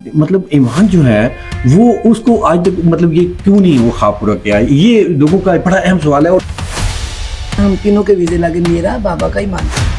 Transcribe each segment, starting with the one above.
मतलब ईमान जो है वो उसको आज तक मतलब ये क्यों नहीं वो ख्वाब पूरा किया, ये लोगों का बड़ा अहम सवाल है। और हम तीनों के वीजे लगे, मेरा बाबा का ही मानता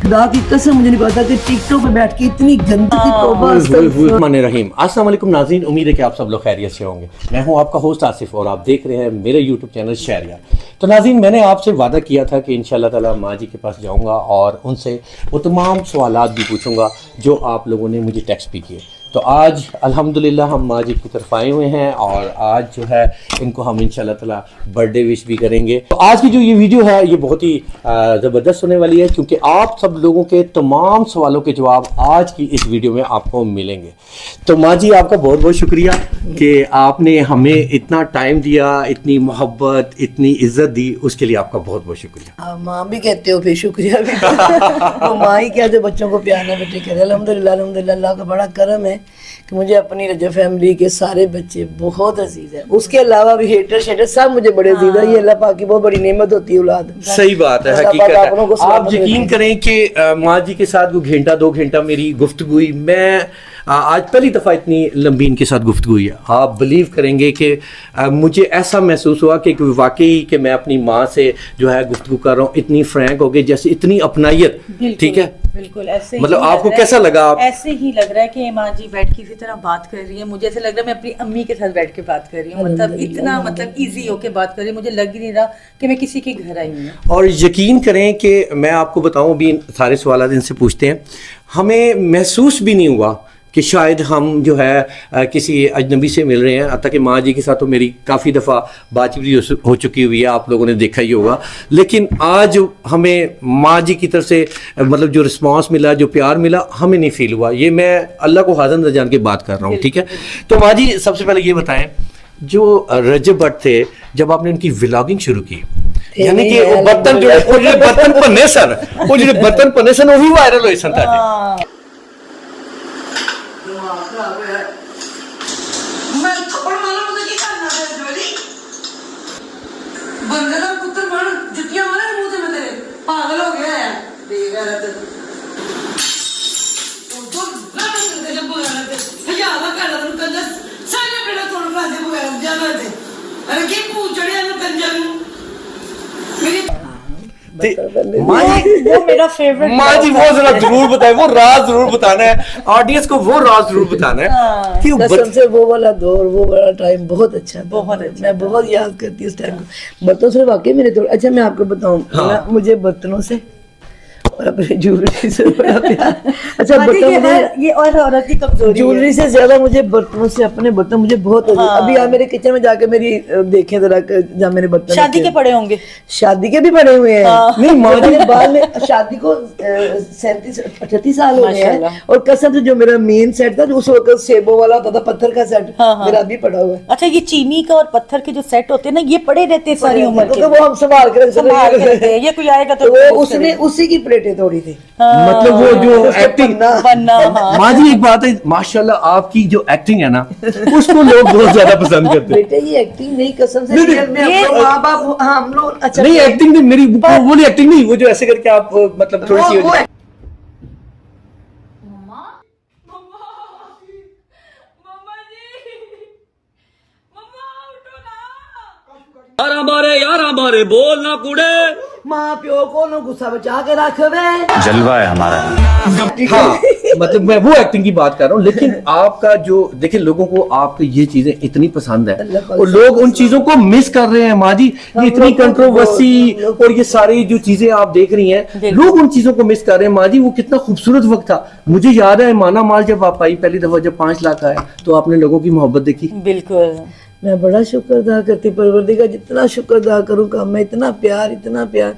खुदा की कसम मुझे नहीं पता कि टिकटॉक पे बैठ के इतनी गंदगी रहीम। अस्सलाम वालेकुम नाज़रीन, उम्मीद है कि आप सब लोग खैरियत से होंगे। मैं हूं आपका होस्ट आसिफ और आप देख रहे हैं मेरे यूट्यूब चैनल शहरियार। तो नाज़रीन, मैंने आपसे वादा किया था कि इंशाल्लाह ताला माँ जी के पास जाऊंगा और उनसे वो तमाम सवालात भी पूछूंगा जो आप लोगों ने मुझे टेक्स्ट भी किए। तो आज अल्हम्दुलिल्लाह हम माँ जी की तरफ आए हुए हैं और आज जो है इनको हम इंशाल्लाह ताला बर्थडे विश भी करेंगे। तो आज की जो ये वीडियो है ये बहुत ही ज़बरदस्त होने वाली है, क्योंकि आप सब लोगों के तमाम सवालों के जवाब आज की इस वीडियो में आपको मिलेंगे। तो माँ जी, आपका बहुत बहुत शुक्रिया कि आपने हमें इतना टाइम दिया, इतनी मोहब्बत, इतनी इज्जत दी, उसके लिए आपका बहुत बहुत शुक्रिया। माँ भी कहते हो फिर शुक्रिया भी तो माँ ही क्या जो बच्चों को प्यार ना बेटे करे। अल्हम्दुलिल्लाह अल्हम्दुलिल्लाह, अल्लाह का बड़ा करम है कि मुझे अपनी रजा फैमिली के सारे बच्चे बहुत अजीज है। उसके अलावा भी हेटर शेटर सब मुझे बड़े अजीज है। ये अल्लाह पाक की बहुत बड़ी नेमत होती है औलाद। सही बात है, हकीकत है। आप यकीन करें कि माँ जी के साथ वो घंटा 2 घंटा मेरी गुफ्तगू हुई। मैं आज पहली दफ़ा इतनी लंबी इनके साथ गुफ्तगू हुई है। आप बिलीव करेंगे कि मुझे ऐसा महसूस हुआ कि वाकई कि मैं अपनी माँ से जो है गुफ्तगू कर रहा हूँ, इतनी फ्रैंक हो गई, जैसे इतनी अपनायत। ठीक है, बिल्कुल ऐसे मतलब आपको कैसा लगा? आप ऐसे ही लग रहा है कि माँ जी बैठ के इसी तरह बात कर रही है। मुझे ऐसा लग रहा है मैं अपनी अम्मी के साथ बैठ के बात कर रही हूँ। मतलब इतना इजी होके बात कर रही हूँ, मुझे लग ही नहीं रहा कि मैं किसी के घर आई हूँ। और यकीन करें कि मैं आपको बताऊं, अभी सारे सवाल इनसे पूछते हैं, हमें महसूस भी नहीं हुआ कि शायद हम जो है किसी अजनबी से मिल रहे हैं। हत्ता कि माँ जी के साथ तो मेरी काफ़ी दफ़ा बातचीत भी हो चुकी हुई है, आप लोगों ने देखा ही होगा। लेकिन आज हमें माँ जी की तरफ से मतलब जो रिस्पांस मिला, जो प्यार मिला, हमें नहीं फील हुआ। ये मैं अल्लाह को हाज़िर नज़र जान के बात कर रहा हूँ। ठीक है, तो माँ जी सबसे पहले ये बताएं, जो रजब भट्ट थे जब आपने उनकी व्लॉगिंग शुरू की, यानी कि वो बर्तन जो बर्तन भन्ने सन, वो जो बर्तन भन्ने सन वो भी वायरल हुए सन। मैं थप्पड़ मारा, मुझे की करना है जोली बंदे का पुत्र मार जुतियां मारे मुंह से। मैं तेरे पागल हो गया है बेगैरत तो ना तेरे बगैरत या ला कर रहा तू कंजर सारे बेटा तोड़ खा दे बगैरत जाना थे। अरे की पूछ चढ़िया ना कंजर मेरी माँ जी वो मेरा फेवरेट। माँ जी वो जरा जरूर बताए, वो राज जरूर बताना है ऑडियंस को, वो राज जरूर बताना है कि कसम से वो वाला दौर, वो वाला टाइम बहुत अच्छा है, बहुत अच्छा। मैं बहुत याद करती हूँ उस टाइम को। बर्तनों से वाकई मेरे थोड़ा अच्छा, मैं आपको बताऊँ मुझे बर्तनों से और अपने ज्वेलरी से बड़ा प्यार। अच्छा बर्तन ये और औरत की कमजोरी ज्वेलरी से ज्यादा मुझे बर्तनों से, अपने बर्तन मुझे बहुत अभी आप मेरे किचन में जाके मेरी देखें जरा, जहाँ मेरे बर्तन शादी के पड़े होंगे, शादी के भी पड़े हुए हैं। नहीं माँ जी बाद में शादी को 37-38 साल हो गए हैं। और कसम से जो मेरा मेन सेट था उस वक्त सेबों वाला होता था, पत्थर का सेट, मेरा अभी पड़ा हुआ है। अच्छा, ये चीनी का और पत्थर के जो सेट होते हैं ना, ये पड़े रहते हैं सारी उम्र के, वो हम संभाल के रखते हैं। ये कोई आएगा तो वो उसने उसी की प्लेटें तोड़ी थी। मतलब वो जो एक्टिंग बनना। माँ जी एक बात है, माशाल्लाह आपकी जो एक्टिंग है ना उसको लोग बहुत ज्यादा पसंद करते हैं। बेटे ये एक्टिंग नहीं, कसम से माँ बाप हम लोग अच्छा नहीं एक्टिंग नहीं, मेरी वो एक्टिंग नहीं, वो जो ऐसे करके आप मतलब थोड़ी सी यार हमारे बोल ना कूड़े, माँ प्यो को नो गुस्सा बचा के रख वे, जलवा है हमारा। हाँ मतलब मैं वो एक्टिंग की बात कर रहा हूँ। लेकिन आपका जो देखिए, लोगों को आपकी ये चीजें इतनी पसंद है और लोग उन चीजों को मिस कर रहे हैं। माँ जी ये इतनी कंट्रोवर्सी और ये सारी जो चीजें आप देख रही हैं, लोग उन चीजों को मिस कर रहे हैं। माँ जी वो कितना खूबसूरत वक्त था। मुझे याद है माना माल जब आप आई पहली दफा, जब 5 लाख आया तो आपने लोगों की मोहब्बत देखी। बिल्कुल, मैं बड़ा शुक्र अदा करती परवरदिगार, जितना शुक्र अदा करूँ कम है। इतना प्यार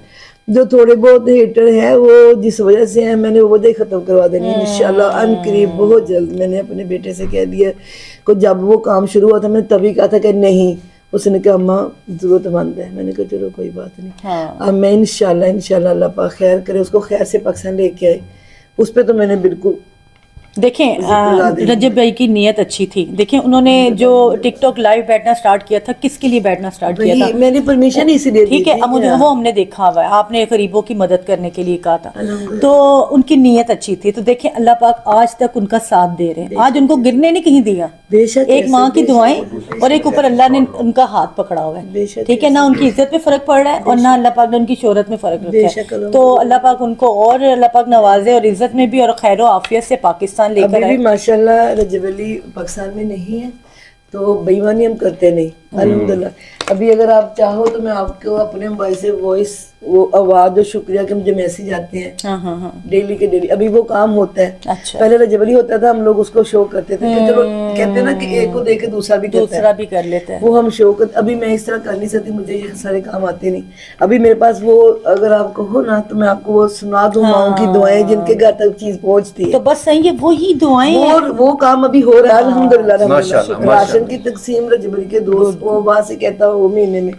जो थोड़े बहुत हेटर है वो जिस वजह से है, मैंने वो वजह खत्म करवा देनी है इंशाल्लाह अनकरीब, बहुत जल्द। मैंने अपने बेटे से कह दिया को, जब वो काम शुरू हुआ था मैंने तभी कहा था कि नहीं, उसने कहा अम्मा जरूरतमंद है। मैंने कहा चलो कोई बात नहीं। अब मैं इंशाल्लाह अल्लाह पाक खैर करे, उसको खैर से पाकिस्तान लेके आए। उस पर तो मैंने बिल्कुल देखें रजब भाई की नीयत अच्छी थी। देखें उन्होंने जो टिकटॉक लाइव बैठना स्टार्ट किया था, किसके लिए बैठना स्टार्ट किया था? मैंने परमिशन इसीलिए दी ठीक है, थी अब मुझे वो हमने देखा हुआ है, आपने गरीबों की मदद करने के लिए कहा था, तो उनकी नीयत अच्छी थी। तो देखें अल्लाह पाक आज तक उनका साथ दे रहे हैं, आज उनको गिरने नहीं कहीं दिया। बेशक एक माँ की दुआएं और एक ऊपर अल्लाह ने उनका हाथ पकड़ा हुआ है, ठीक है ना। उनकी इज्जत में फर्क पड़ रहा है और ना अल्लाह पाक ने उनकी शोहरत में फर्क रखा है। तो अल्लाह पाक उनको और अल्लाह पाक नवाजे और इज्जत में भी और खैर आफियत से पाकिस्तान लेकर अभी भी माशाल्लाह रजब अली पाकिस्तान में नहीं है, तो बेईमानी हम करते नहीं अल्हम्दुलिल्लाह। अभी अगर आप चाहो तो मैं आपको अपने मोबाइल से वॉइस, वो आवाज और शुक्रिया के मुझे मैसेज आते हैं डेली के डेली, अभी वो काम होता है। अच्छा। पहले रजब अली होता था, हम लोग उसको शो करते थे कि चलो कहते हैं ना कि एक को देख के दूसरा भी कर लेते हैं, वो हम शो कर। अभी मैं इस तरह कर नहीं सकती, मुझे ये सारे काम आते नहीं। अभी मेरे पास वो अगर आप कहो ना तो मैं आपको वो सुना दूं, माओ की दुआएं जिनके घर तक चीज पहुंचती है। तो बस सही है, वही दुआएं और वो काम अभी हो रहा है अल्हम्दुलिल्लाह। राशन की तकसीम रजब अली के दोस्त वो वहां से कहता है, वो महीने में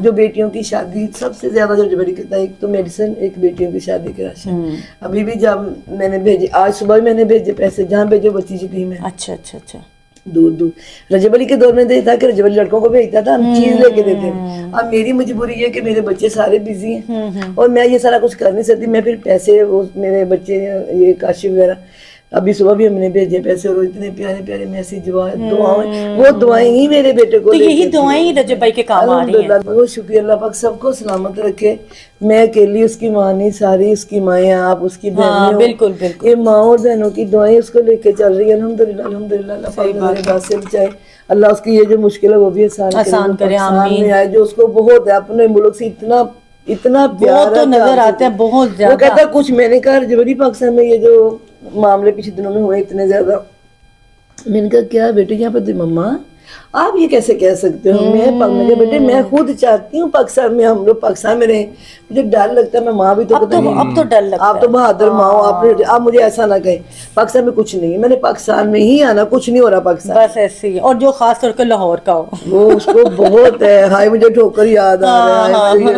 जो बेटियों की शादी सबसे ज्यादा जो जबरी करता है, एक तो मेडिसिन, एक बेटियों की शादी के राशन। अभी भी जब मैंने भेजे, आज सुबह भी मैंने भेजे पैसे, जहाँ भेजे बच्ची की टीम है। अच्छा अच्छा अच्छा, दूर दूर। रजब अली के दौर में था कि रजब अली लड़कों को भेजता था, हम चीज लेके देते हैं। अब मेरी मजबूरी है कि मेरे बच्चे सारे बिजी हैं और मैं ये सारा कुछ कर नहीं सकती। मैं फिर पैसे, वो मेरे बच्चे ये काशी वगैरह, अभी सुबह भी हमने भेजे पैसे और इतने प्यारे प्यारे मैसेज, दुआएं, वो दुआएं ही मेरे बेटे को, तो यही दुआएं ही रजब भाई के काम आ रही हैं। बहुत शुक्रिया, अल्लाह पाक सबको सलामत रखे। मैं अकेली उसकी माँ नहीं, सारी उसकी माएँ, आप उसकी बहनें हो। बिल्कुल बिल्कुल, ये माँ और बहनों की दुआएं उसको लेके चल रही है अल्हम्दुलिल्लाह अल्हम्दुलिल्लाह। अल्लाह पाक मेरे बात से बचाए, अल्लाह उसकी ये जो मुश्किल है वो भी आसान करे, आमीन। आए जो उसको बहुत है, अपने मुल्क से इतना प्यार तो नजर आता है, बहुत ज्यादा। वो कहता कुछ, मैंने कहा जबरी पाकिस्तान में ये जो मामले पिछले दिनों में हुए इतने ज्यादा, मैंने कहा क्या बेटे यहाँ पे मम्मा आप ये कैसे कह सकते हो? मैं बेटे मैं खुद चाहती हूँ पाकिस्तान में, हम लोग पाकिस्तान में रहे। मुझे डर लगता है, मैं माँ भी तो अब तो डर लगता है। आप तो बहादुर माँ हो, आप मुझे ऐसा ना कहें। पाकिस्तान में कुछ नहीं है, मैंने पाकिस्तान में ही आना, कुछ नहीं हो रहा पाकिस्तान, बस ऐसे ही। और जो खास तौर पर लाहौर का हो, वो उसको बहुत है। हाय मुझे ठोकर याद आ रहा है।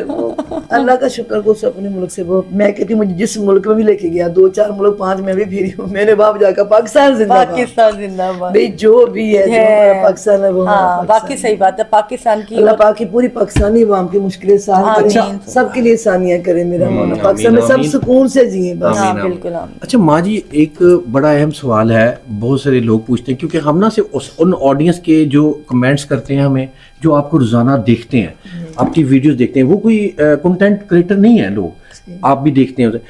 अल्लाह का शुक्र को अपने मुल्क से वो, मैं कहती हूँ मुझे जिस मुल्क में भी लेके गया, 2-4 मुल्क 5 में भी फिरी हूँ, मेरे बाप जाकर पाकिस्तान जिंदाबाद भाई, जो भी है पाकिस्तान है वो। बाकी सही बात है, पाकिस्तान की, अल्लाह पाक की पूरी पाकिस्तानी अवाम की मुश्किलें सबके लिए आसानियां करे मेरा मौला, पाकिस्तान में सब सुकून से जिए बस। बिल्कुल। अच्छा माँ जी, एक बड़ा अहम सवाल है, बहुत सारे लोग पूछते हैं, क्योंकि हम ना सिर्फ उन ऑडियंस के जो कमेंट्स करते हैं हमें, जो आपको रोजाना देखते हैं, आपकी वीडियोस देखते हैं, वो कोई कंटेंट क्रिएटर नहीं है लोग, आप भी देखते हैं।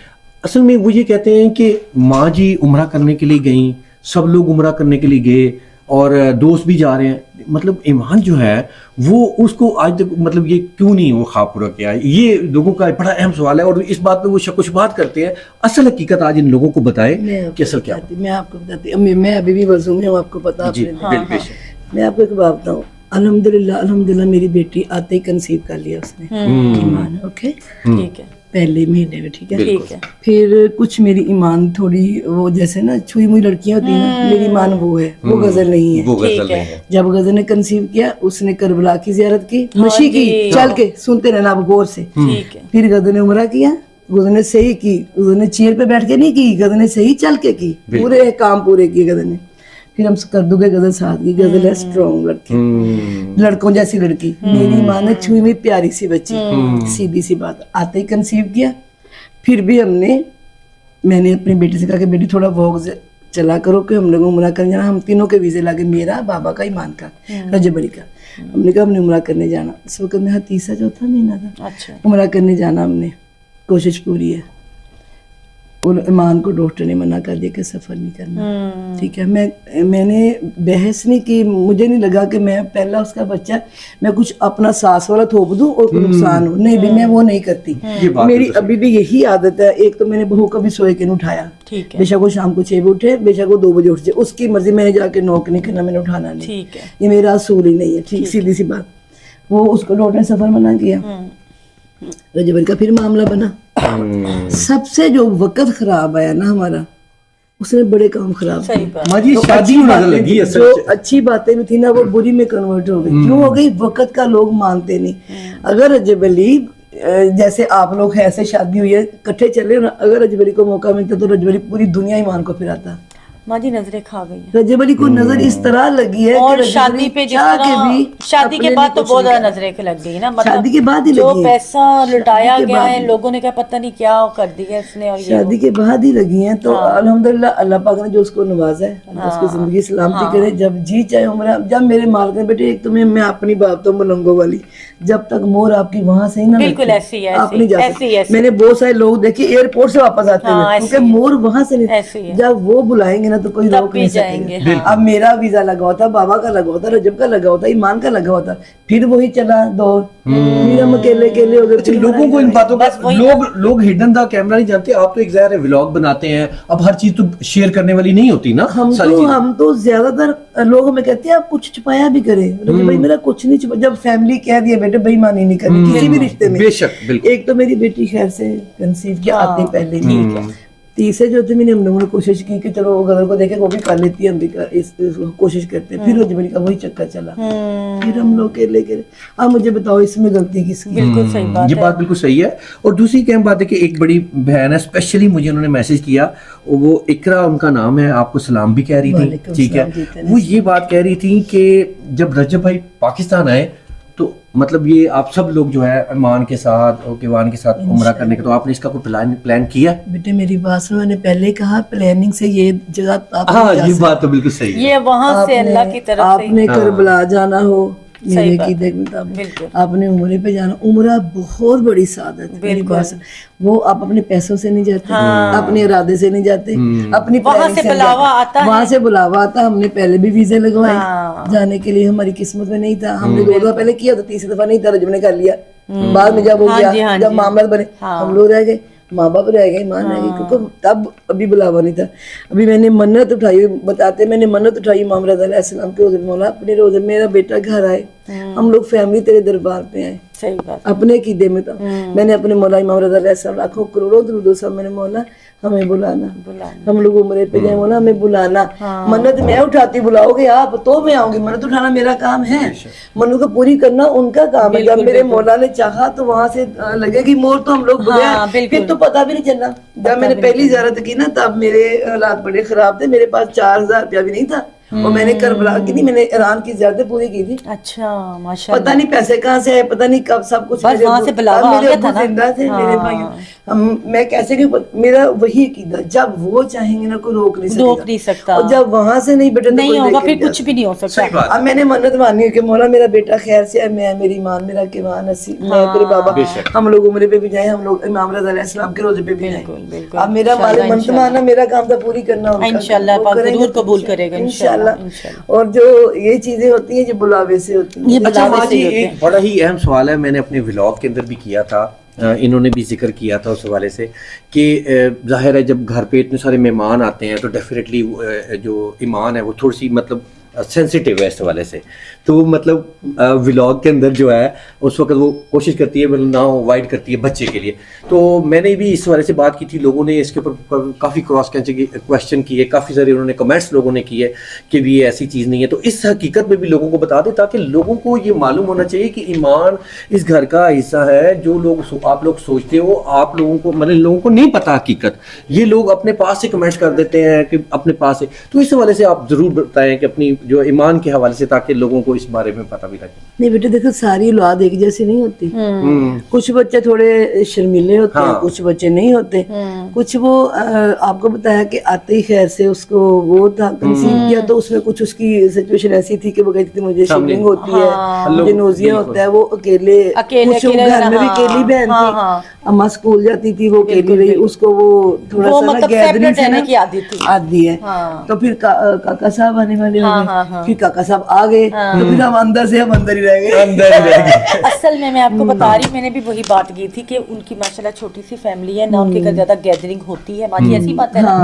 असल में वो ये कहते हैं कि माँ जी उम्रा करने के लिए गई, सब लोग उम्रा करने के लिए गए और दोस्त भी जा रहे हैं, मतलब ईमान जो है वो उसको आज तक मतलब ये क्यों नहीं वो ख्वाब पूरा किया? ये लोगों का बड़ा अहम सवाल है और इस बात पे वो शक करते हैं। असल हकीकत आज इन लोगों को बताएं कि असल क्या। मैं आपको बताती हूँ, मैं अभी भी वजू में हूँ, आपको पता है। मैं आपको एक बात बताऊँ, अल्हम्दुलिल्लाह मेरी बेटी आते ही कंसीव कर लिया उसने, ईमान। ओके ठीक है, पहले महीने में, ठीक है। फिर कुछ मेरी ईमान थोड़ी वो जैसे ना छुई मुई लड़कियां होती है ना, मेरी ईमान वो है, वो गजल नहीं है। जब गजल ने कंसीव किया, उसने करबला की जियारत की, मशी की, चल के सुनते रहना आप गौर से। फिर गजल ने उम्रा किया, गजल ने सही की, गजल ने चेयर पे बैठ के नहीं की, गजल ने सही चल के की, पूरे काम पूरे किए गजल ने। फिर हम कर दोगे गजल साथ की, गजल है स्ट्रॉन्ग लड़की, लड़कों जैसी लड़की, मेरी माँ ने छुई हुई प्यारी सी बच्ची, सीधी सी बात। आते ही कंसीव किया, फिर भी मैंने अपनी बेटी से कहा कि बेटी थोड़ा वॉक चला करो कि हम लोग उम्रा करने जाना। हम तीनों के वीजे लागे, मेरा, बाबा का, ईमान का, रजब अली का। हमने कहा हमने उम्रा करने जाना। इस वक्त मेरा 3-4 महीना था। उम्रा करने जाना, हमने कोशिश पूरी है। और ईमान को डॉक्टर ने मना कर दिया कि सफ़र नहीं करना, ठीक है। मैंने बहस नहीं की, मुझे नहीं लगा कि मैं पहला उसका बच्चा मैं कुछ अपना सास वाला थोप दूं और कोई नुकसान हो, नहीं भी मैं वो नहीं करती। मेरी अभी भी यही आदत है। एक तो मैंने बहू कभी सोए के नहीं उठाया, बेशक वो शाम को 6 बजे उठे, बेशक वो 2 बजे उठ जाए, उसकी मर्जी, मैंने जाके नौक नहीं करना, मैंने उठाना नहीं, ये मेरा असूल ही नहीं है, ठीक, सीधी सी बात। वो उसको डॉक्टर ने सफ़र मना किया, रजब अली का फिर मामला बना। सबसे जो वक्त खराब आया ना हमारा, उसने बड़े काम खराब किए। तो शादी नजर लगी है, जो अच्छी बातें भी थी ना वो बुरी में कन्वर्ट हो गई। क्यों हो गई? वक्त का लोग मानते नहीं। अगर रजब अली जैसे आप लोग हैं, ऐसे शादी हुई है, इकट्ठे चले ना, अगर रजब अली को मौका मिलता तो रजब अली पूरी दुनिया ईमान को फिराता। माँ जी नजरें खा गई हैं। रजब अली को नजर इस तरह लगी है और कि रजब शादी अली पे जिस चाह के भी तरह शादी के अपने बाद लिए तो कुछ बहुत नहीं ज्यादा कर- नजरें लग गई ना, मतलब शादी के बाद ही जो लगी है। पैसा लुटाया शादी के गया बाद है ही। लोगों ने क्या पता नहीं क्या कर दिया इसने, और ये शादी के बाद ही लगी हैं तो अल्हम्दुलिल्लाह अल्लाह पाक ने जो उसको नवाजा है, अल्लाह उसकी जिंदगी सलामती करे, जब जी चाहे उम्र। जब मेरे मालिक ने बेटे एक तुम्हें मैं अपनी बात तो मलंगो वाली, जब तक मोर आपकी वहां से ही ना बिल्कुल लगे, ऐसी है, आप नहीं जा ऐसी सकते। ऐसी मैंने बहुत सारे लोग देखे एयरपोर्ट से वापस आते हाँ, हुए, ऐसी क्योंकि मोर वहां से ऐसी नहीं, है। जब वो बुलाएंगे ना तो कोई तब रोक भी नहीं जाएंगे, सकेगा। अब मेरा वीजा लगा हुआ था, बाबा का लगा हुआ था, रजब का लगा हुआ था, ईमान का लगा हुआ था, फिर वही चला दौर, फिर हम अकेले अकेले हो गए। अच्छा, लोगों को इन बातों का लोग हिडन द कैमरा नहीं जानते। आप तो एक ज़ाहिर है व्लॉग बनाते हैं, अब हर चीज तो शेयर करने वाली नहीं होती ना। हम तो ज्यादातर लोग हमें कहते हैं आप कुछ छुपाया भी करें, लेकिन भाई मेरा कुछ नहीं छुपा। जब फैमिली कह दिया बेटे बेईमानी नहीं करनी किसी भी रिश्ते में, बेशक बिल्कुल। एक तो मेरी बेटी खैर से कंसीव के आते ही पहले नहीं, तीसरे जो थे मैंने हम लोगों ने कोशिश की कि चलो गदर को देखे वो भी कर लेती है, हम भी इस कोशिश करते हैं। फिर रजब अली का वही चक्कर चला, फिर हम लोग अकेले अकेले। अब मुझे बताओ इसमें गलती किसकी? बिल्कुल सही बात ये बात बिल्कुल सही है। और दूसरी क्या बात है कि एक बड़ी बहन है, स्पेशली मुझे उन्होंने मैसेज किया, वो इकरा उनका नाम है, आपको सलाम भी कह रही थी, ठीक है। वो ये बात कह रही थी कि जब रजब भाई पाकिस्तान आए तो मतलब ये आप सब लोग जो है ईमान के साथ और किवान के साथ उम्रा करने का, तो आपने इसका कोई प्लान किया? बेटे मेरी बात सुनो, मैंने पहले ही कहा प्लानिंग से ये जगह आप हाँ, ये बात तो बिल्कुल सही है। ये वहां से अल्लाह की तरफ से आपने करबला जाना हो, मेरे की देख बिल्कुल। आपने उम्रे पे जाना, उम्रा बहुत बड़ी सादत है। मेरी बात सुन, वो आप अपने पैसों से नहीं जाते, अपने इरादे से नहीं जाते, अपनी वहां से बुलावा आता है, वहां से बुलावा आता। हमने पहले भी वीजे लगवाए जाने के लिए, हमारी किस्मत में नहीं था। हमने 2 दफा पहले किया था, तीसरी दफा नहीं था, रजब ने कर लिया। बाद में जब हो गया, जब मामला बने, हम लोग रह गए, माँ बाप रह गए, माँ रह गई, क्योंकि तब अभी बुलावा नहीं था। अभी मैंने मन्नत उठाई, बताते मैंने मन्नत उठाई इमाम रज़ा अलैहिस्सलाम के रोज़े, मौला अपने रोज़े मेरा बेटा घर आए, हम लोग फैमिली तेरे दरबार पे आए। सही बात। अपने कीदे में था, मैंने अपने मौला इमाम रज़ा अलैहिस्सलाम लाखों करोड़ों दुरूद सब मैंने, मौला हमें बुलाना, हम लोग उम्रे पे जाए, मौला हमें बुलाना। मन्नत मैं उठाती, बुलाओगे आप तो मैं आऊंगी, मन्नत उठाना मेरा काम है, मन्नत को पूरी करना उनका काम है। जब मेरे मौला ने चाहा तो वहां से लगेगी मोर, तो हम लोग गए, फिर तो पता भी नहीं चला। जब मैंने पहली ज़ियारत की ना, तब मेरे हालात बड़े खराब थे, मेरे पास 4000 रुपया भी नहीं था, और मैंने करबला की नहीं, मैंने ईरान की ज़ियारतें पूरी की थी। अच्छा, माशाल्लाह। पता नहीं पैसे कहाँ से आए, पता नहीं कब, सब कुछ बस वहाँ से बुलावा आ गया था ना। जिंदा थे मेरे भाई, हम मैं कैसे क्यों, मेरा वही कीदा, जब वो चाहेंगे ना कोई रोक नहीं सकता, और जब वहां से नहीं बेटा नहीं होगा फिर कुछ भी नहीं हो सकता। अब मैंने मन्नत मानी है कि मौला मेरा बेटा खैर से है, मैं मेरी ईमान मेरा किवान नसीब, मैं तेरे बाबा, हम लोग उम्रे पे भी जाए, हम लोग इमाम रज़ा अलैहिस्सलाम के रोजे पे भी जाए। अब मेरा मालिक मन्नत मानना मेरा काम था, पूरी करना इंशाल्लाह पाक जरूर कबूल करेगा इंशाल्लाह। और जो ये चीजें होती हैं जो बुलावे से होती हैं। अच्छा माँ जी, एक बड़ा ही अहम सवाल है, मैंने अपने व्लॉग के अंदर भी किया था, इन्होंने भी जिक्र किया था उस हवाले से कि जाहिर है जब घर पे इतने सारे मेहमान आते हैं तो डेफिनेटली जो ईमान है वो थोड़ी सी मतलब सेंसिटिव है इस हवाले से। तो मतलब व्लॉग के अंदर जो है उस वक्त वो कोशिश करती है मतलब ना अवॉइड करती है बच्चे के लिए। तो मैंने भी इस हवाले से बात की थी, लोगों ने इसके ऊपर काफ़ी क्रॉस क्वेश्चन किए, काफ़ी सारे उन्होंने कमेंट्स लोगों ने किए कि भी ये ऐसी चीज़ नहीं है। तो इस हकीकत में भी लोगों को बता दें ताकि लोगों को ये मालूम होना चाहिए कि ईमान इस घर का हिस्सा है। जो लोग आप लोग सोचते हो, आप लोगों को मतलब लोगों को नहीं पता हकीकत, ये लोग अपने पास से कमेंट्स कर देते हैं कि अपने पास से। तो इस हवाले से आप ज़रूर बताएं कि अपनी जो ईमान के हवाले से, ताकि लोगों को इस बारे में पता भी लगे। नहीं बेटे देखो, सारी औलाद एक जैसी नहीं होती, कुछ बच्चे थोड़े शर्मीले होते हैं, कुछ बच्चे नहीं होते, कुछ वो आपको बताया कि आते ही खैर से उसको वो था कंसीव किया, तो उसमें कुछ उसकी सिचुएशन ऐसी थी कि वो कहती थी मुझे शिवरिंग होती है, मुझे नोजिया होता है। वो अकेले कुछ घर में भी अकेली बहन थी, अम्मा स्कूल जाती थी, वो अकेली रही, उसको वो थोड़ा सा गैदरिंग की आदि है। तो फिर काका साहब आने वाले हो गए, फिर काका साहब आ गए, तो फिर हम अंदर से हम अंदर ही रह गए। असल में मैं आपको बता रही, मैंने भी वही बात की थी कि उनकी माशाल्लाह छोटी सी फैमिली है ना, उनके घर ज्यादा गैदरिंग होती है। माजी ऐसी बात है ना,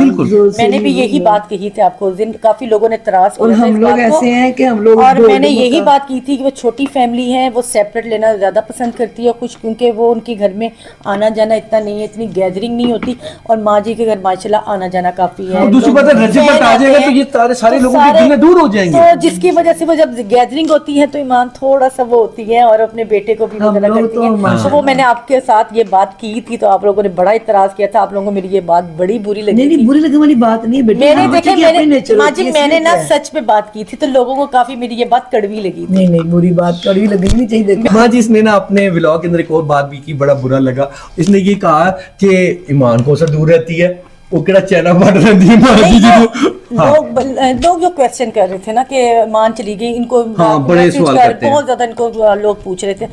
मैंने भी यही बात कही थी आपको उस दिन, काफी लोगों ने त्रास किया था, हम लोग ऐसे हैं कि हम लोग, और मैंने यही बात की थी कि वो छोटी फैमिली है, वो सेपरेट लेना ज्यादा पसंद करती है कुछ, क्योंकि वो उनके घर में आना जाना इतना नहीं है, इतनी गैदरिंग नहीं होती। और माँ जी के घर माशाल्लाह आना जाना काफी है। दूसरी बात है रजब आ जाएगा तो ये सारे लोगों के दिल में दूर हो जाएंगे। तो जिसकी वजह से वो जब गैदरिंग होती है तो ईमान थोड़ा सा वो होती है, और अपने बेटे को भी हम वगैरह लोग करती तो है। तो माशाल्लाह। वो मैंने आपके साथ ये बात की थी तो आप लोगों ने बड़ा इतराज किया था, आप लोगों को मेरी ये बात बड़ी बुरी लगी नहीं थी। बुरी लगने वाली बात नहीं है बेटे, मैंने हर बच्चे देखे की अपनी मैंने nature माँ होती जी है, मैंने इसमें ना क्या है? सच पे बात की थी तो लोगों को काफी मेरी ये बात कड़वी लगी थी। नहीं बुरी बात कड़वी लगनी नहीं चाहिए। देखो माँ जी इसने ना अपने व्लॉग के अंदर एक और बात भी की, बड़ा बुरा लगा। इसने ये कहा कि ईमान को से दूर रहती है, वो केड़ा चैना बढ़ रही है माँ जी जी। हाँ लोग जो क्वेश्चन कर रहे थे ना कि मान चली गई, इनको हाँ, बड़े मैसेज सवाल कर करते हैं। बहुत ज्यादा इनको लोग पूछ रहे थे।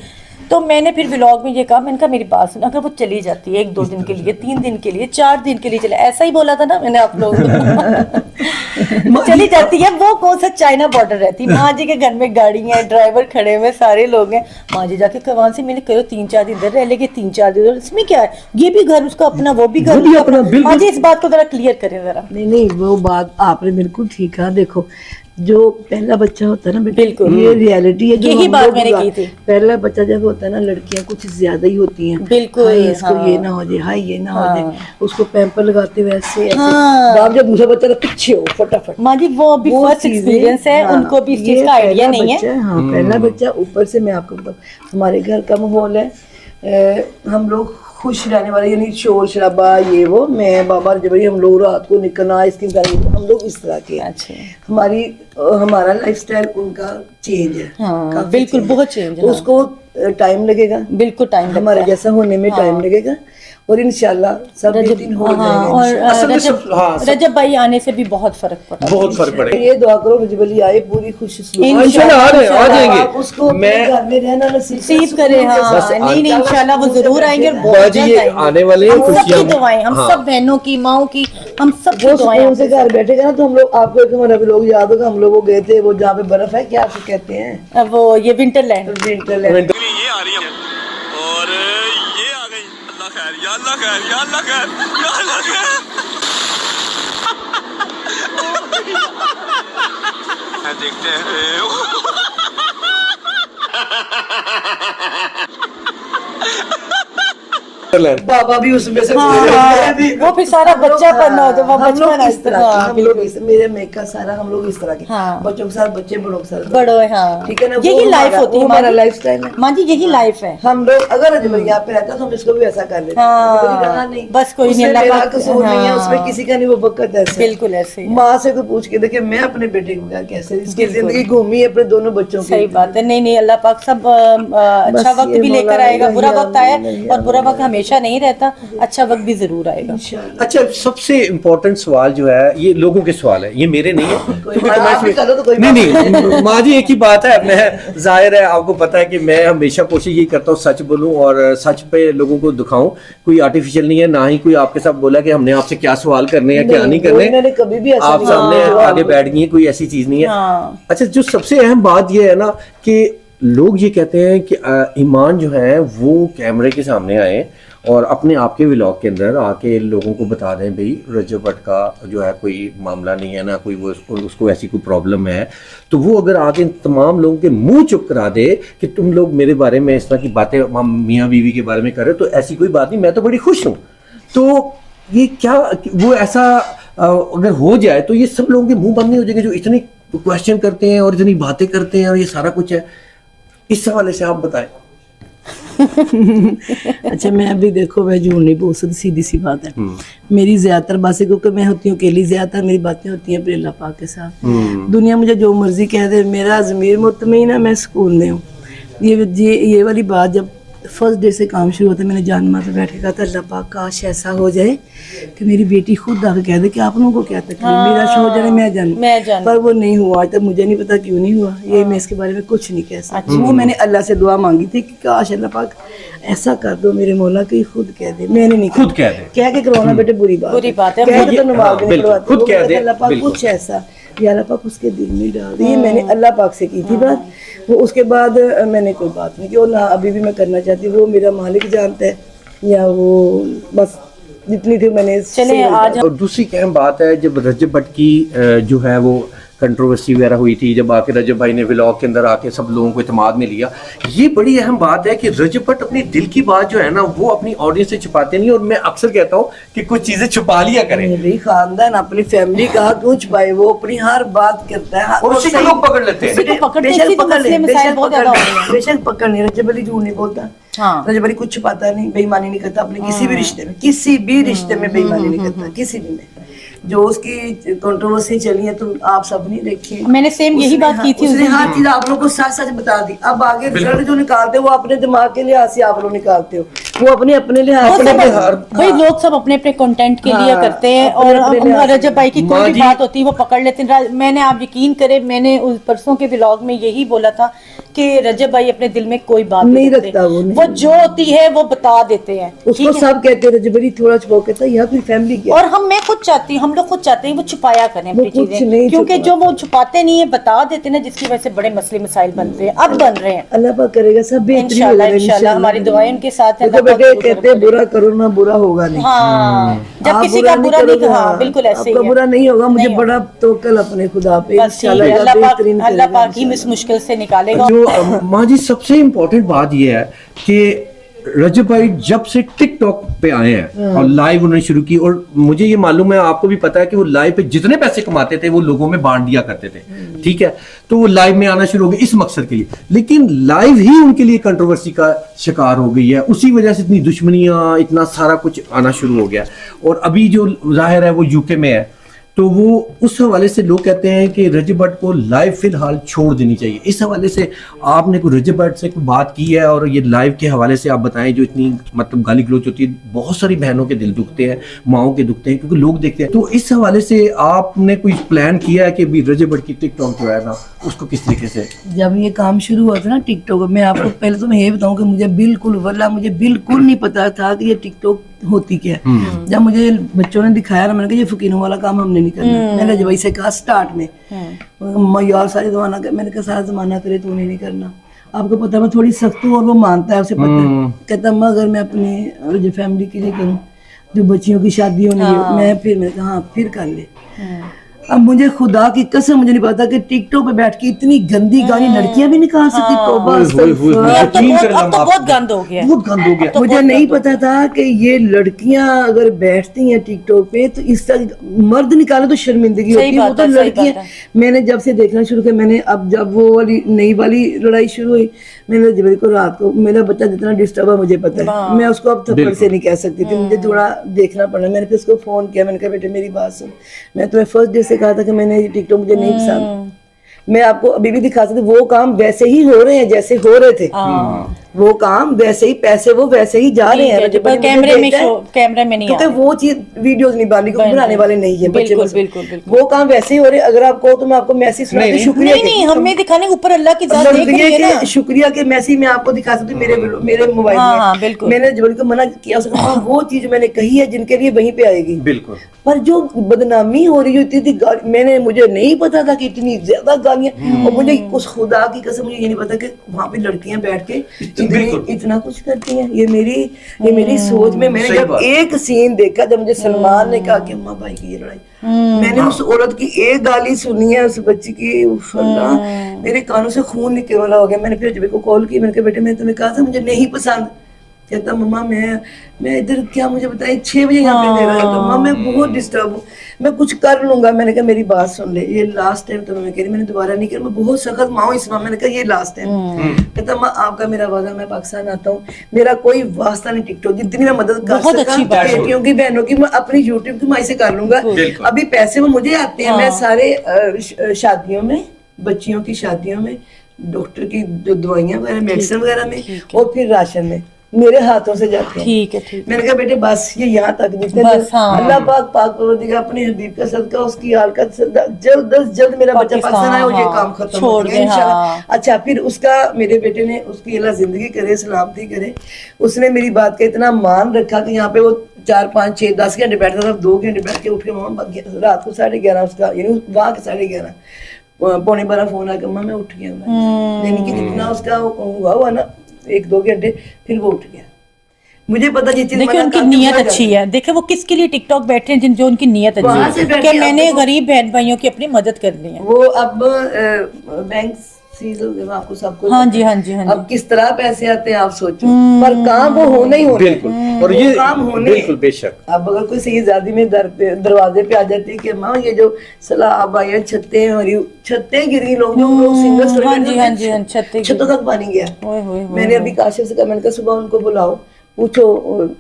तो मैंने फिर व्लॉग में ये कहा, मैंने कहा मेरी बात सुन, अगर वो चली जाती है 1-2 दिन के लिए, 3 दिन के लिए, 4 दिन के लिए चले, ऐसा ही बोला था ना मैंने आप लोगों को। चली जाती है, वो कौन सा चाइना बॉर्डर रहती है। माँ जी के घर में गाड़ी है, ड्राइवर खड़े हुए, सारे लोग हैं। माँ जी जाके कवान से मैंने कहो 3-4 दिन इधर रह लेके 3-4 दिन, इसमें क्या है, ये भी घर उसका अपना, वो भी घर वो भी उसका अपना, अपना। बिल्कुल। माँ जी इस बात को जरा क्लियर करें जरा। नहीं वो बात आपने बिल्कुल ठीक कहा। देखो जो पहला बच्चा होता है ना बेटा, बिल्कुल। ये रियलिटी है जो यही हम बात लोग मैंने की थी। पहला बच्चा जब होता है ना, लड़कियां कुछ ज्यादा ही होती हैं। बिल्कुल, हाय इसको हाँ। ये ना हो जाए, हाय ये ना हो हाँ। जाए, उसको पैम्पर लगाते हुए ऐसे ऐसे। हाँ। बाप जब दूसरा बच्चा तो पीछे हो फटाफट। माँ जी वो भी वो फर्स्ट चीजें, एक्सपीरियंस है, हाँ, उनको भी इस ये चीज का आइडिया पहला नहीं बच्चा है। हाँ पहला बच्चा। ऊपर से मैं आपको बताऊं, हमारे घर का माहौल है, हम लोग खुश रहने वाले, यानी शोर शराबा ये वो, मैं बाबा जब हम लोग रात को निकलना आइसक्रीम खाने, हम लोग इस तरह के हैं। अच्छा हमारा लाइफस्टाइल उनका चेंज है। हाँ, काफी बिल्कुल, change है। बहुत change है, तो हाँ। उसको टाइम लगेगा, बिल्कुल टाइम लगता हमारे है। जैसा होने में टाइम लगेगा, और इंशाल्लाह सब दिन हो हाँ, जाएगा और इंशाल्लाह। असल में सब- हाँ, सब- रजब भाई आने से भी बहुत फर्क पड़ा। बहुत फर्क पड़ेगा। ये दुआ करो रजब अली आए पूरी खुशी इंशाल्लाह आ आप जाएंगे। उसको मैं घर में रहना नसीब नसीब करे। हाँ बस नहीं नहीं इंशाल्लाह वो जरूर आएंगे, और बहुत बाजी ये जल्द आएंगे। आने वाले हैं, हम सबकी खुशियां। दुआएं, हम हाँ। सब बहनों की, माओ की, हम सब वो की दुआएं सुकून से आपके घर बैठेगा ना, तो हम लोग आपको एक हमारा भी लोग याद होगा, हम लोग वो गए थे वो जहाँ पे बर्फ है, क्या आपको कहते हैं, साथ। अब वो ये विंटरलैंड। विंटरलैंड। ये आ रही है और ये आ गई। अल्लाह खैर या अल्लाह खैर या अल्लाह खैर या अल्लाह खैर। देखते हैं। बाबा भी उसमें से हाँ, पूरे हाँ, मैं भी- वो फिर सारा हम लोग- बच्चापन हो, जब वो हम लोग बचपन इस तरह के, हाँ, हम लोग मेरे मेका सारा हम लोग इस तरह के, हाँ। बच्चों के साथ बच्चे, बड़ों के साथ बड़ो है। हाँ ठीक है ना, यही वो लाइफ हमारा- होती वो है हमारा माँ जी। लाइफस्टाइल है। माँ जी यही लाइफ है। हम लोग अगर अजमेर यहाँ पे रहता तो हम इसको भी ऐसा कर लेते। हाँ, कभी रहा नहीं, बस कोई नहीं, उसमें अल्लाह मेरा पाक- कसूर नहीं है, उसमें हाँ। किसी का नहीं, वो बकत ऐसे है। बिल्कुल ऐसे ही है। माँ से कोई पूछ के देखे, मैं अपने बेटे को क्या कैसे इसकी बिल्कुल। जिंदगी घूमी है अपने दोनों बच्चों की। सही बात है। नहीं नहीं अल्लाह पाक सब अच्छा वक्त ये भी लेकर मौला आएगा, बुरा नहीं वक्त आया नहीं और बुरा वक्त हमेशा नहीं रहता, अच्छा वक्त भी जरूर आएगा। अच्छा सबसे इम्पोर्टेंट सवाल जो है, ये लोगों के सवाल है, ये मेरे नहीं है क्योंकि बात- कमेंट्स आप भी करो तो कोई में नहीं बात नहीं माँ जी एक ही बात है, मैं जाहिर है आपको पता है कि मैं हमेशा कोशिश यही करता हूँ सच बोलूँ और सच पे लोगों को दिखाऊं, कोई आर्टिफिशियल नहीं है, ना ही कोई आपके साथ बोला कि हमने आपसे क्या सवाल करने हैं क्या नहीं करने। मैंने कभी भी ऐसा आप नहीं सामने कहा। आगे बैठ गई हैं, कोई ऐसी चीज नहीं है। हाँ। अच्छा जो सबसे अहम बात ये है ना कि लोग ये कहते हैं कि ईमान जो है वो कैमरे के सामने आए और अपने आप के व्लॉग के अंदर आके लोगों को बता दें भाई रजब भट्ट का जो है कोई मामला नहीं है ना, कोई वो उसको ऐसी कोई प्रॉब्लम है, तो वो अगर आके तमाम लोगों के मुंह चुप करा दे कि तुम लोग मेरे बारे में इस तरह की बातें मियाँ बीवी के बारे में कर रहे हो, तो ऐसी कोई बात नहीं, मैं तो बड़ी खुश हूँ। तो ये क्या वो ऐसा अगर हो जाए तो ये सब लोगों के मुंह बंद नहीं हो जाएंगे जो इतने क्वेश्चन करते हैं और इतनी बातें करते हैं और ये सारा कुछ है, इस हवाले से आप बताएं। अच्छा मैं अभी देखो, मैं झूठ नहीं बोल सकती, सीधी सी बात है। मेरी ज्यादातर बातें, क्योंकि मैं होती हूँ अकेली, ज्यादातर मेरी बातें होती हैं अपने अल्लाह पाक के साथ। दुनिया मुझे जो मर्जी कह दे, मेरा ज़मीर मुतमईन है, मैं सुकून में हूँ। ये वाली बात जब फर्स्ट डे से काम शुरू होता है, मैंने जान मार पे बैठ के कहा था अल्लाह पाक काश ऐसा हो जाए कि मेरी बेटी खुद आके कह दे कि आप लोगों को क्या तकलीफ, मेरा शो जाने मैं जानूं, पर वो नहीं हुआ। आज तक मुझे नहीं पता क्यों नहीं हुआ, ये मैं इसके बारे में कुछ नहीं कह सकती। वो मैंने अल्लाह से दुआ मांगी थी कि काश अल्लाह पाक ऐसा कर दो मेरे मौला कि खुद कह दे, मैंने नहीं खुद कह दे, कह के करवाना बेटे बुरी बात है। कह के तो नमाज नहीं बिल्कुल, पढ़वाते, खुद वो कह कहते दे, अल्लाह पाक बिल्कुल। कुछ ऐसा, या अल्लाह पाक उसके दिल में डाल दे। ये मैंने अल्लाह पाक से की थी बात। वो उसके बाद मैंने कोई बात नहीं की, और ना अभी भी मैं करना चाहती हूँ, वो मेरा मालिक जानता है, या वो बस जितनी थी मैंने। चले आज और दूसरी अहम बात है, जब रजब भट्ट की जो है वो कंट्रोवर्सी वगैरह हुई थी, जब आके रजब भाई ने व्लॉग के अंदर आके सब लोगों को इत्मीनान में लिया। ये बड़ी अहम बात है कि रजब भट्ट अपनी दिल की बात जो है ना वो अपनी ऑडियंस से छुपाते नहीं, और मैं अक्सर कहता हूँ कि कुछ चीजें छुपा लिया करें। मेरी खानदान अपनी फैमिली का क्यों छुपाए, वो अपनी हर बात करता है और उसी को लोग पकड़ लेते हैं। उसी को पकड़ते हैं, बेशक इसी तो पकड़ ले, मसले मसाइल बहुत ज्यादा हो रहे हैं। बेशक पकड़ नहीं, रजब अली झूठ नहीं बोलता। हाँ। रजब अली कुछ छुपाता नहीं, बेईमानी नहीं करता अपने किसी भी रिश्ते में, किसी भी रिश्ते में बेईमानी नहीं करता, किसी भी में। जो उसकी कंट्रोवर्सी चली है तो आप सब नहीं देखी, मैंने सेम यही बात की थी उसने हर चीज आप लोगों को सच सच बता दी। अब आगे रिजल्ट जो निकालते हो वो अपने दिमाग के लिहाज से आप लोग निकालते हो, वो अपने लिहाज से भाई लोग सब अपने अपने कंटेंट के लिए करते हैं, और रजब भाई की कोई भी बात होती है वो पकड़ लेते हैं। मैंने, आप यकीन करें, मैंने उस परसों के व्लॉग में यही बोला था कि रजब भाई अपने दिल में कोई बात नहीं रखता, वो जो होती है वो बता देते हैं। उसको सब कहते हैं रजब अली थोड़ा छुपा कहता है, यहाँ फिर फैमिली क्या। और मैं खुद चाहती हूँ, हम लोग खुद चाहते हैं वो छुपाया करें अपनी कुछ चीजें, नहीं क्योंकि जो वो छुपाते नहीं है बता देते ना, जिसकी वजह से बड़े मसले मसाइल बनते हैं, अब बन रहे हैं। अल्लाह पाक करेगा सब बेहतरीन इंशाल्लाह इंशाल्लाह हमारी दुआएं उनके साथ है। बेटे कहते हैं बुरा करो ना बुरा होगा नहीं। हाँ, जब किसी का बुरा नहीं, हाँ बिल्कुल ऐसे ही आपका बुरा नहीं होगा, मुझे बड़ा तवक्कल अपने खुदा पे, इंशाल्लाह अल्लाह पाक ही इस मुश्किल से निकालेगा। जो माँ जी सबसे इम्पोर्टेंट बात यह है कि रजब भाई जब से टिकटॉक पे आए हैं और लाइव उन्होंने शुरू की, और मुझे ये मालूम है, आपको भी पता है कि वो लाइव पे जितने पैसे कमाते थे वो लोगों में बांट दिया करते थे, ठीक है। तो वो लाइव में आना शुरू हो गए इस मकसद के लिए, लेकिन लाइव ही उनके लिए कंट्रोवर्सी का शिकार हो गई है। उसी वजह से इतनी दुश्मनियां, इतना सारा कुछ आना शुरू हो गया। और अभी जो जाहिर है वो यूके में है, तो वो उस हवाले से लोग कहते हैं कि रजब भट्ट को लाइव फिलहाल छोड़ देनी चाहिए। इस हवाले से आपने कोई रजब भट्ट से कोई बात की है? और ये लाइव के हवाले से आप बताएं, जो इतनी मतलब गाली गलौच होती है, बहुत सारी बहनों के दिल दुखते हैं, माओं के दुखते हैं, क्योंकि लोग देखते हैं। तो इस हवाले से आपने कोई प्लान किया है कि भी रजब भट्ट की टिकटॉक जो है ना उसको किस तरीके से? जब ये काम शुरू हुआ था ना टिकटॉक, मैं आपको पहले तो मैं ये बताऊं कि मुझे बिल्कुल नहीं पता था कि ये टिकटॉक होती क्या है। जब मुझे बच्चों ने दिखाया ना, मैंने कहा ये फकीरों वाला काम हमने नहीं करना। मैंने जब से कहा स्टार्ट में, मैं यार सारी जमाना, मैंने कहा सारा जमाना करे तूने नहीं करना। आपको पता है मैं थोड़ी सख्त हूँ और वो मानता है, उसे पता है। कहता अम्मा अगर मैं अपनी जो फैमिली के लिए करूँ, जो बच्चियों की शादी होनी है, मैंने कहा हाँ फिर कर ले। अब मुझे खुदा की कसम मुझे नहीं पता कि टिकटॉक पे बैठ के इतनी गंदी गाली लड़कियां भी निकाल सकती। अब तो बहुत गंद हो गया, बहुत गंद हो गया। मुझे नहीं पता था कि ये लड़कियां अगर बैठती हैं टिकटॉक पे तो इस तरह मर्द निकाले तो शर्मिंदगी होती है, वो तो लड़कियां। मैंने जब से देखना शुरू किया, मैंने अब जब वो वाली नई वाली लड़ाई शुरू हुई, मैंने जब को रात को, मेरा बच्चा जितना डिस्टर्ब है मुझे पता है, मैं उसको अब थप्पड़ से नहीं कह सकती थी, मुझे थोड़ा देखना पड़ा। मैंने फिर उसको फोन किया, मैंने कहा बेटे मेरी बात सुन, मैं तुम्हें फर्स्ट डे से कहा था कि मैंने टिकटॉक मुझे नहीं पसंद। मैं आपको अभी भी दिखा सकती, वो काम वैसे ही हो रहे हैं जैसे हो रहे थे, वो काम वैसे ही, पैसे वो वैसे ही जा रहे हैं, कैमरे में नहीं, क्योंकि वो चीज वीडियोस नहीं बनाने वाले नहीं है बच्चे। बिल्कुल वो काम वैसे ही हो रहे। अगर आप कहो तो मैं आपको मैसेज सुनाती, शुक्रिया नहीं हमें दिखाने ऊपर अल्लाह की जात देख रही है ना, शुक्रिया के मैसेज मैं आपको दिखा सकती हूँ मेरे मोबाइल में। मैंने जबल को मना किया, उसने कहा वो चीज मैंने कही है जिनके लिए वहीं पे आएगी। बिल्कुल। पर जो बदनामी हो रही होती थी, मुझे नहीं पता था कि इतनी ज्यादा गालियां, और मुझे उस खुदा की कसम मुझे ये नहीं पता कि वहां पे लड़कियां बैठ के इतना कुछ करती हैं। ये मेरी सोच में मैंने जब एक सीन देखा, जब मुझे सलमान ने कहा कि अम्मा भाई की ये लड़ाई, मैंने उस औरत की एक गाली सुनी है, उस बच्ची की, मेरे कानों से खून निकलने वाला हो गया। मैंने फिर जब को कॉल की, मैंने कहा बेटे मैंने तुम्हें कहा था मुझे नहीं पसंद। कहता मम्मा मैं इधर क्या, मुझे बताइए 6 बजे यहाँ पे दे रहा था, मम्मा मैं बहुत डिस्टर्ब हूँ, मैं कुछ कर लूंगा। मैंने कहा मेरी बात सुन ले, ये लास्ट टाइम तो मैं कह रही, मैंने दोबारा नहीं किया, मैं बहुत सख्त माँ हूँ इस माँ। मैंने कहा ये लास्ट टाइम। कहता माँ आपका मेरा वादा, मैं पाकिस्तान आता हूँ, मेरा कोई वास्ता नहीं टिकटॉक, जितनी मैं मदद कर सका बेटियों की बहनों की, मैं अपनी यूट्यूब की माई से कर लूंगा। अभी पैसे वो मुझे आते हैं, मैं सारे शादियों में, बच्चियों की शादियों में, डॉक्टर की जो दवाइयाँ वगैरह, मेडिसिन वगैरह में, और फिर राशन में मेरे हाथों से जाते हैं। ठीक है। मैंने कहा बेटे बस ये यहाँ तक जितने अल्लाह पाक परवरदिगार अपने हबीब का सदका, उसकी हालत जल्द मेरा बच्चा पाकिस्तान आए और ये काम खत्म हो गया इंशाल्लाह। अच्छा फिर उसका, मेरे बेटे ने, उसकी अल्लाह जिंदगी करे, सलामती करे, उसने मेरी बात का इतना मान रखा कि यहाँ पे वो 4, 5, 6, 10 घंटे बैठता था, 2 घंटे बैठ के उठ के मामा रात को 11:30 उसका, यानी वहाँ के 11:30 पौने 12 फोन आया, मैं उठ गया। यानी कि जितना उसका हुआ ना 1-2 घंटे, फिर वो उठ गया। मुझे पता ये चीज देखिए उनकी नीयत अच्छी है। देखिए वो किसके लिए टिकटॉक बैठे हैं, जो उनकी नीयत वहाँ से अच्छी है बैठे कि मैंने आपको- गरीब बहन भाइयों की अपनी मदद करनी है। वो अब बैंक सीज हो गया, आपको सब कुछ हाँ पता जी, है। हाँ जी, हाँ जी। अब किस तरह पैसे आते हैं आप सोचो, पर काम वो होना ही होना है। बिल्कुल। और वो ये काम होने बिल्कुल बेशक। अब अगर कोई शहीजादी में दरवाजे पे आ जाती है कि माँ ये जो सलाब आए छतें गिरी, लोग जो लोग सिंगल हाँ जी, हाँ जी, हाँ, छतें छतों तक पानी गया। ओए होए होए। मैंने अभी काशिफ से कहा, मैंने कहा सुबह उनको बुलाओ, पूछो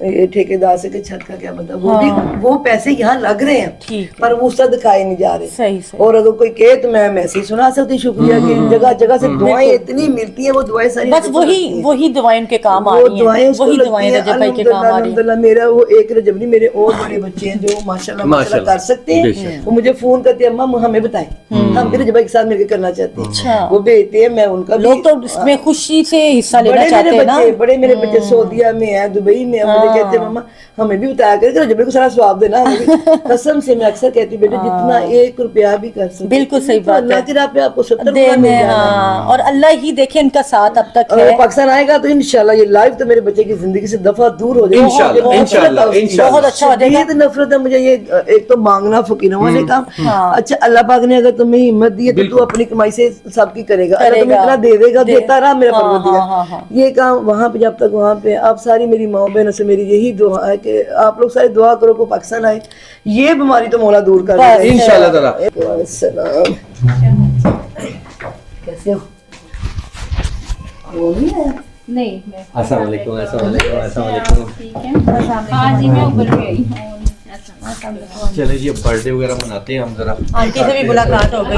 ये ठेकेदार से कि छत का क्या मतलब, वो भी वो पैसे यहाँ लग रहे हैं ठीक है। पर वो उसका दिखाए नहीं जा रहे। सही सही। और अगर कोई कहे तो मैं मैसेज सुना सकती, शुक्रिया की जगह जगह से दुआएं इतनी मिलती हैं, वो दुआएं सारी बस वही दवाएं उनके काम आ वो रही दुआएं हैं, उसको वही लगती दवाएं हैं। रजब भाई के काम आ रही हैं। अल्हम्दुलिल्लाह मेरा वो एक रजब नहीं, मेरे और बड़े बच्चे हैं जो माशाल्लाह माशाल्लाह कर सकते हैं। बेशक। वो मुझे फोन करते हैं, अम्मा हमें बताएं, हम भी रजब भाई के साथ मिलकर करना चाहते हैं। अच्छा। वो भेजते हैं, मैं उनका भी- लोग तो इसमें खुशी से हिस्सा लेना बड़े चाहते मेरे हैं ना। बच्चे, बड़े मेरे बच्चे सऊदीया में है, दुबई में है, मुझे कहते हैं मम्मा हमें भी बताया कर, जब को सारा स्वाब देना हमें भी। कसम से मैं अक्सर कहती हूँ बेटे जितना 1 रुपया भी कर सकते बिल्कुल सही तो बात अल्लाह है। की राह पे आपको 70 गुना देने मिल जाना है। हाँ, और अल्लाह ही देखे इनका साथ अब तक और है। पाकिस्तान आएगा तो इंशाल्लाह ये लाइफ तो मेरे बच्चे की जिंदगी से दफा दूर हो जाएगी। इंशाल्लाह, बहुत इंशाल्लाह, नफरत है उसकी। इंशाल्लाह। बहुत अच्छा हो जाएगा। शदीद नफरत है मुझे ये, एक तो मांगना फकीरों वाले काम। अच्छा अल्लाह पाक ने अगर तुम्हें हिम्मत दी है तो तू अपनी कमाई से सबकी करेगा, अल्लाह तुम्हें इतना दे देगा, देता रहा मेरा हाँ, परवरदिगार। ये काम वहाँ पे जब तक वहाँ पे आप सारी मेरी माँ बहनों से मेरी यही दुआ है कि आप लोग सारे दुआ करो को पाकिस्तान आए, ये बीमारी तो मौला दूर कर देगा इंशाल्लाह ताला। सलाम। कैसे हो? वो नहीं आया? नहीं मैं अस्सलाम वालेकुम, अस्सलाम वालेकुम, अस्सलाम वालेकुम। ठीक है। हाँ जी मैं ऊपर भी आई हूँ। चले जी अब बर्थडे वगैरह मनाते हैं हम जरा। आंटी से भी मुलाकात हो गई।